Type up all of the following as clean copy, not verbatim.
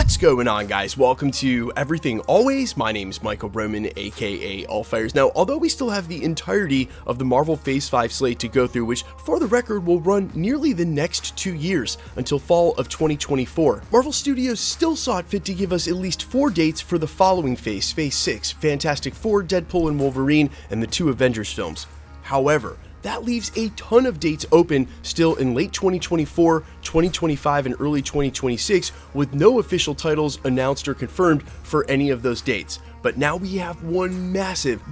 What's going on, guys? Welcome to Everything Always. My name is Michael Roman, aka Allfires. Now, although we still have the entirety of the Marvel Phase 5 slate to go through, which for the record will run nearly the next 2 years until fall of 2024, Marvel Studios still saw it fit to give us at least 4 dates for the following phase, Phase 6, Fantastic Four, Deadpool and Wolverine, and the 2 Avengers films. However, that leaves a ton of dates open still in late 2024, 2025, and early 2026 with no official titles announced or confirmed for any of those dates. But now we have one massive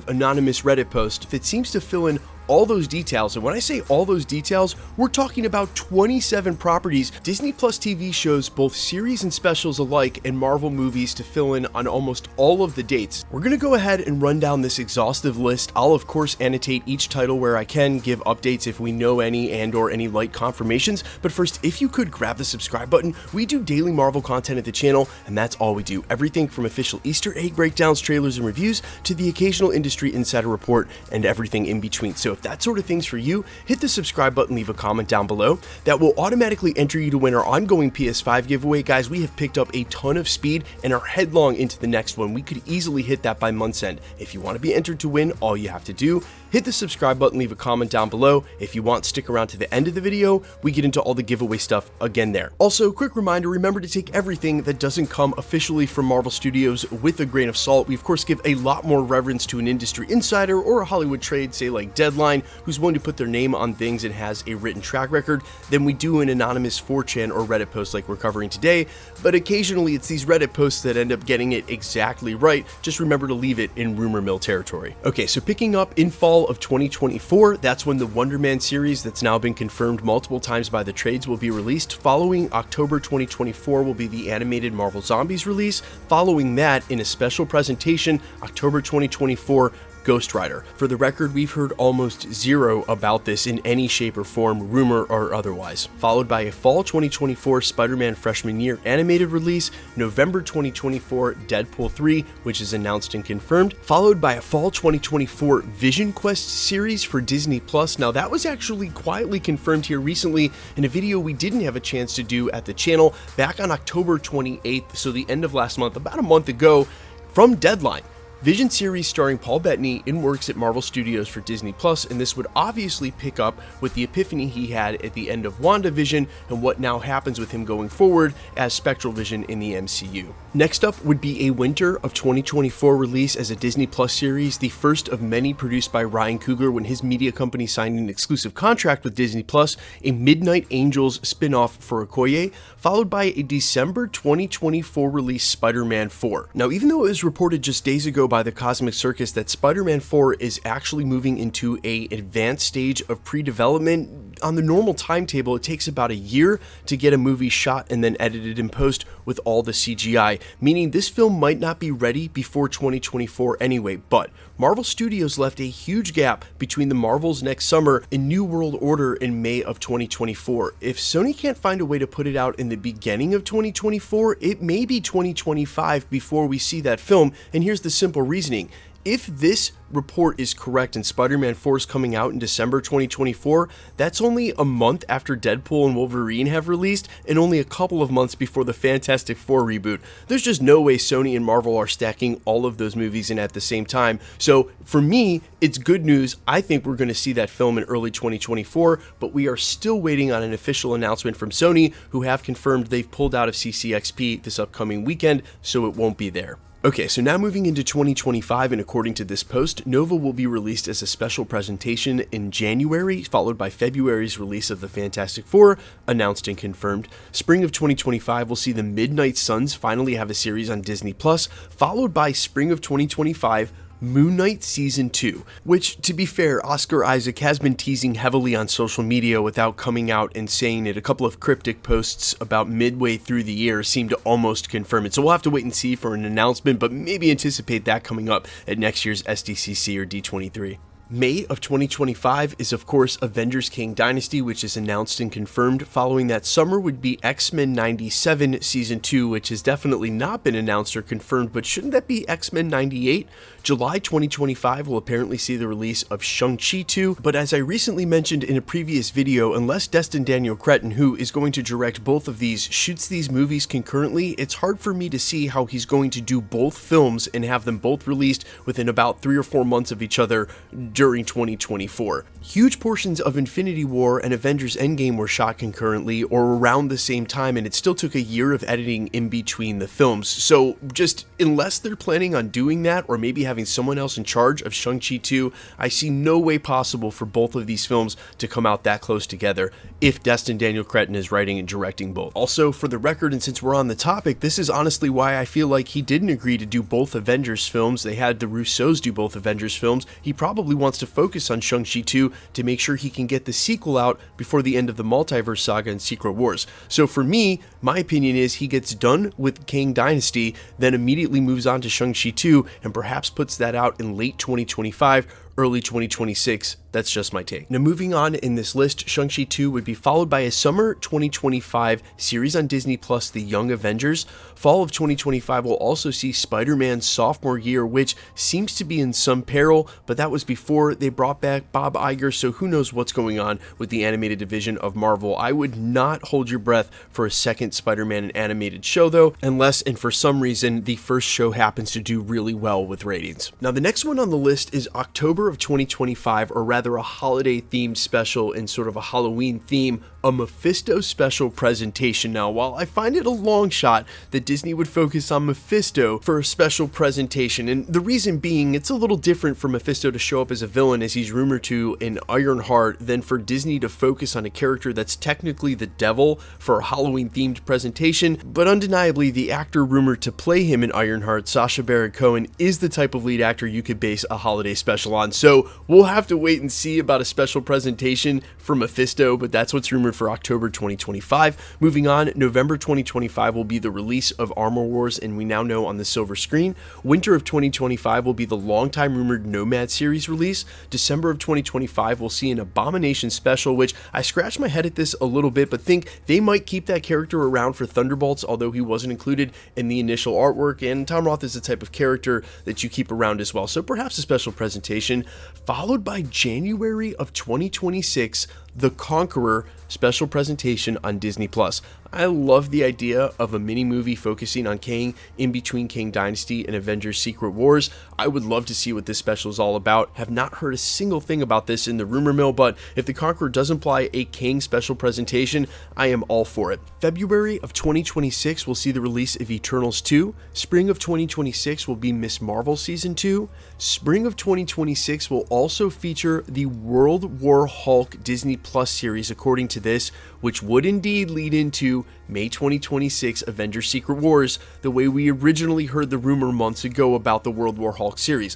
anonymous Reddit post that seems to fill in all those details. And when I say all those details, we're talking about 27 properties, Disney Plus TV shows, both series and specials alike, and Marvel movies to fill in on almost all of the dates. We're gonna go ahead and run down this exhaustive list. I'll of course annotate each title where I can, give updates if we know any and or any light confirmations. But first, if you could grab the subscribe button. We do daily Marvel content at the channel, and that's all we do. Everything from official Easter egg breakdowns, trailers, and reviews to the occasional industry insider report and everything in between. So if that sort of thing's for you, hit the subscribe button, leave a comment down below. That will automatically enter you to win our ongoing PS5 giveaway. Guys, we have picked up a ton of speed and are headlong into the next one. We could easily hit that by month's end. If you want to be entered to win, all you have to do, hit the subscribe button, leave a comment down below. If you want, stick around to the end of the video. We get into all the giveaway stuff again there. Also, quick reminder, remember to take everything that doesn't come officially from Marvel Studios with a grain of salt. We of course give a lot more reverence to an industry insider or a Hollywood trade, say like Deadline, who's willing to put their name on things and has a written track record, than we do an anonymous 4chan or Reddit post like we're covering today. But occasionally it's these Reddit posts that end up getting it exactly right. Just remember to leave it in rumor mill territory. Okay, so picking up in fall of 2024, that's when the Wonder Man series that's now been confirmed multiple times by the trades will be released. Following October 2024 will be the animated Marvel Zombies release. Following that, in a special presentation, October 2024, Ghost Rider. For the record, we've heard almost zero about this in any shape or form, rumor or otherwise. Followed by a fall 2024 Spider-Man Freshman Year animated release, November 2024 Deadpool 3, which is announced and confirmed, followed by a fall 2024 Vision Quest series for Disney Plus. Now that was actually quietly confirmed here recently in a video we didn't have a chance to do at the channel back on October 28th, so the end of last month, about a month ago, from Deadline. Vision series starring Paul Bettany in works at Marvel Studios for Disney Plus, and this would obviously pick up with the epiphany he had at the end of WandaVision and what now happens with him going forward as Spectral Vision in the MCU. Next up would be a winter of 2024 release as a Disney Plus series, the first of many produced by Ryan Coogler when his media company signed an exclusive contract with Disney Plus, a Midnight Angels spin-off for Okoye, followed by a December 2024 release Spider-Man 4. Now, even though it was reported just days ago by the Cosmic Circus that Spider-Man 4 is actually moving into an advanced stage of pre-development, on the normal timetable, it takes about a year to get a movie shot and then edited in post with all the CGI, meaning this film might not be ready before 2024 anyway. But Marvel Studios left a huge gap between the Marvels next summer and New World Order in May of 2024. If Sony can't find a way to put it out in the beginning of 2024, it may be 2025 before we see that film, and here's the simple reasoning. If this report is correct and Spider-Man 4 is coming out in December 2024, that's only a month after Deadpool and Wolverine have released and only a couple of months before the Fantastic Four reboot. There's just no way Sony and Marvel are stacking all of those movies in at the same time. So for me, it's good news. I think we're going to see that film in early 2024, but we are still waiting on an official announcement from Sony, who have confirmed they've pulled out of CCXP this upcoming weekend, so it won't be there. Okay, so now moving into 2025, and according to this post, Nova will be released as a special presentation in January, followed by February's release of the Fantastic Four, announced and confirmed. Spring of 2025 will see the Midnight Suns finally have a series on Disney Plus, followed by spring of 2025, Moon Knight Season 2, which, to be fair, Oscar Isaac has been teasing heavily on social media without coming out and saying it. A couple of cryptic posts about midway through the year seem to almost confirm it, so we'll have to wait and see for an announcement, but maybe anticipate that coming up at next year's SDCC or D23. May of 2025 is of course Avengers Kang Dynasty, which is announced and confirmed. Following that summer would be X-Men 97 Season 2, which has definitely not been announced or confirmed, but shouldn't that be X-Men 98? July 2025 will apparently see the release of Shang-Chi 2, but as I recently mentioned in a previous video, unless Destin Daniel Cretton, who is going to direct both of these, shoots these movies concurrently, it's hard for me to see how he's going to do both films and have them both released within about 3 or 4 months of each other during 2024. Huge portions of Infinity War and Avengers Endgame were shot concurrently or around the same time, and it still took a year of editing in between the films. So just unless they're planning on doing that, or maybe having someone else in charge of Shang-Chi 2, I see no way possible for both of these films to come out that close together if Destin Daniel Cretton is writing and directing both. Also, for the record, and since we're on the topic, this is honestly why I feel like he didn't agree to do both Avengers films. They had the Russos do both Avengers films. He probably wants to focus on Shang-Chi 2 to make sure he can get the sequel out before the end of the multiverse saga and Secret Wars. So for me, my opinion is he gets done with Kang Dynasty, then immediately moves on to Shang-Chi 2, and perhaps puts that out in late 2025, early 2026. That's just my take. Now moving on in this list, Shang-Chi 2 would be followed by a summer 2025 series on Disney Plus, The Young Avengers. Fall of 2025 will also see Spider-Man's sophomore year, which seems to be in some peril, but that was before they brought back Bob Iger, so who knows what's going on with the animated division of Marvel. I would not hold your breath for a second Spider-Man animated show though, unless and for some reason the first show happens to do really well with ratings. Now the next one on the list is October of 2025, or rather a holiday themed special in sort of a Halloween theme, a Mephisto special presentation. Now, while I find it a long shot that Disney would focus on Mephisto for a special presentation, and the reason being it's a little different for Mephisto to show up as a villain, as he's rumored to in Ironheart, than for Disney to focus on a character that's technically the devil for a Halloween themed presentation, but undeniably the actor rumored to play him in Ironheart, Sacha Baron Cohen, is the type of lead actor you could base a holiday special on. So we'll have to wait and see about a special presentation for Mephisto, but that's what's rumored for October 2025. Moving on, November 2025 will be the release of Armor Wars, and we now know on the silver screen. Winter of 2025 will be the long-time rumored NOMAD series release. December of 2025 will see an Abomination special, which I scratched my head at this a little bit, but think they might keep that character around for Thunderbolts, although he wasn't included in the initial artwork, and Tom Roth is the type of character that you keep around as well, so perhaps a special presentation. Followed by January of 2026, The Conqueror special presentation on Disney Plus. I love the idea of a mini movie focusing on Kang in between Kang Dynasty and Avengers Secret Wars. I would love to see what this special is all about. Have not heard a single thing about this in the rumor mill, but if The Conqueror does imply a Kang special presentation, I am all for it. February of 2026 will see the release of Eternals 2. Spring of 2026 will be Ms. Marvel Season 2. Spring of 2026 will also feature the World War Hulk Disney Plus series, according to this, which would indeed lead into May 2026 Avengers Secret Wars, the way we originally heard the rumor months ago about the World War Hulk series.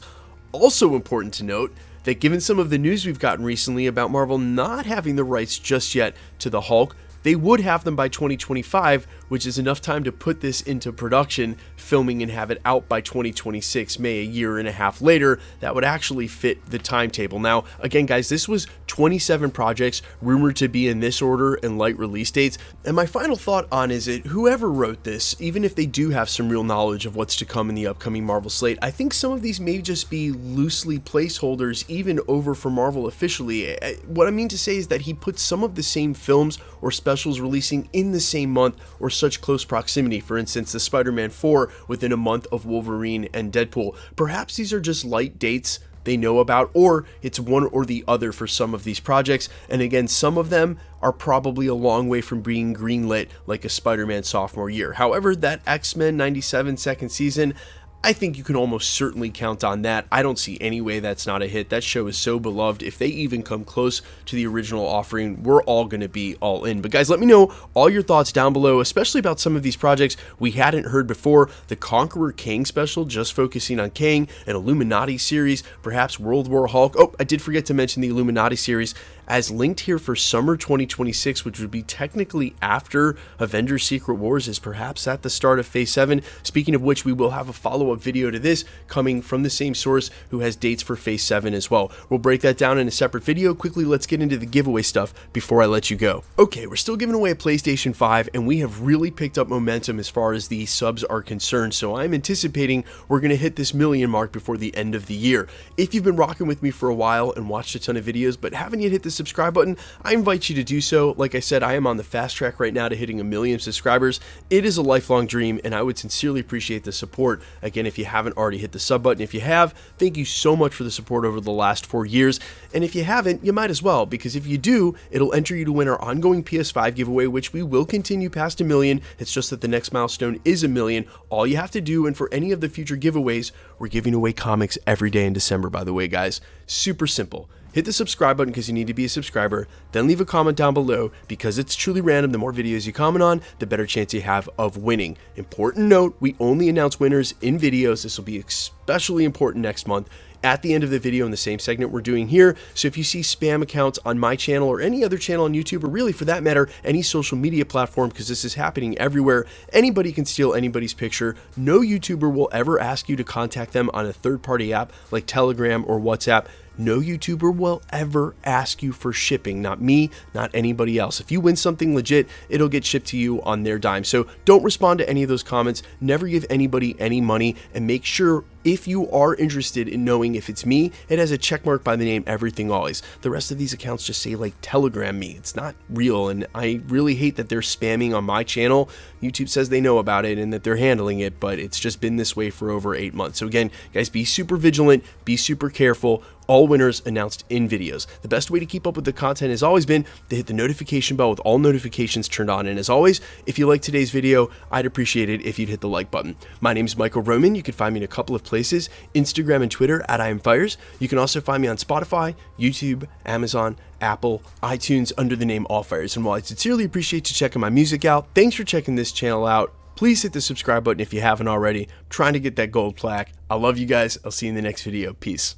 Also important to note that given some of the news we've gotten recently about Marvel not having the rights just yet to the Hulk, they would have them by 2025, which is enough time to put this into production, filming, and have it out by 2026, May, a year and a half later. That would actually fit the timetable. Now, again, guys, this was 27 projects rumored to be in this order and light release dates. And my final thought on is it, whoever wrote this, even if they do have some real knowledge of what's to come in the upcoming Marvel slate, I think some of these may just be loosely placeholders, even over for Marvel officially. What I mean to say is that he puts some of the same films or specials releasing in the same month or such close proximity. For instance, the Spider-Man 4 within a month of Wolverine and Deadpool. Perhaps these are just light dates they know about, or it's one or the other for some of these projects. And again, some of them are probably a long way from being greenlit, like a Spider-Man sophomore year. However, that X-Men 97 second season, I think you can almost certainly count on that. I don't see any way that's not a hit. That show is so beloved. If they even come close to the original offering, we're all going to be all in. But guys, let me know all your thoughts down below, especially about some of these projects we hadn't heard before. The Conqueror Kang special, just focusing on Kang, an Illuminati series, perhaps World War Hulk. Oh, I did forget to mention the Illuminati series as linked here for summer 2026, which would be technically after Avengers Secret Wars, is perhaps at the start of Phase 7. Speaking of which, we will have a follow-up video to this coming from the same source who has dates for Phase 7 as well. We'll break that down in a separate video. Quickly, let's get into the giveaway stuff before I let you go. Okay, we're still giving away a PlayStation 5, and we have really picked up momentum as far as the subs are concerned, so I'm anticipating we're going to hit this million mark before the end of the year. If you've been rocking with me for a while and watched a ton of videos but haven't yet hit the subscribe button, I invite you to do so. Like I said, I am on the fast track right now to hitting 1 million subscribers. It is a lifelong dream, and I would sincerely appreciate the support. Again, if you haven't already hit the sub button, if you have, thank you so much for the support over the last 4 years, and if you haven't, you might as well, because if you do, it'll enter you to win our ongoing PS5 giveaway, which we will continue past 1 million. It's just that the next milestone is 1 million. All you have to do, and for any of the future giveaways, we're giving away comics every day in December, by the way, guys. Super simple. Hit the subscribe button because you need to be a subscriber, then leave a comment down below because it's truly random. The more videos you comment on, the better chance you have of winning. Important note, we only announce winners in videos. This will be especially important next month at the end of the video in the same segment we're doing here. So if you see spam accounts on my channel or any other channel on YouTube, or really for that matter, any social media platform, because this is happening everywhere, anybody can steal anybody's picture. No YouTuber will ever ask you to contact them on a third-party app like Telegram or WhatsApp. No YouTuber will ever ask you for shipping, not me, not anybody else. If you win something legit, it'll get shipped to you on their dime. So don't respond to any of those comments, never give anybody any money, and make sure if you are interested in knowing if it's me, it has a check mark by the name Everything Always. The rest of these accounts just say like Telegram me. It's not real, and I really hate that they're spamming on my channel. YouTube says they know about it and that they're handling it, but it's just been this way for over 8 months. So again, guys, be super vigilant, be super careful. All winners announced in videos. The best way to keep up with the content has always been to hit the notification bell with all notifications turned on. And as always, if you like today's video, I'd appreciate it if you'd hit the like button. My name is Michael Roman. You can find me in a couple of places, Instagram and Twitter at IamFires. You can also find me on Spotify, YouTube, Amazon, Apple, iTunes under the name Allfires. And while I sincerely appreciate you checking my music out, thanks for checking this channel out. Please hit the subscribe button if you haven't already. I'm trying to get that gold plaque. I love you guys. I'll see you in the next video. Peace.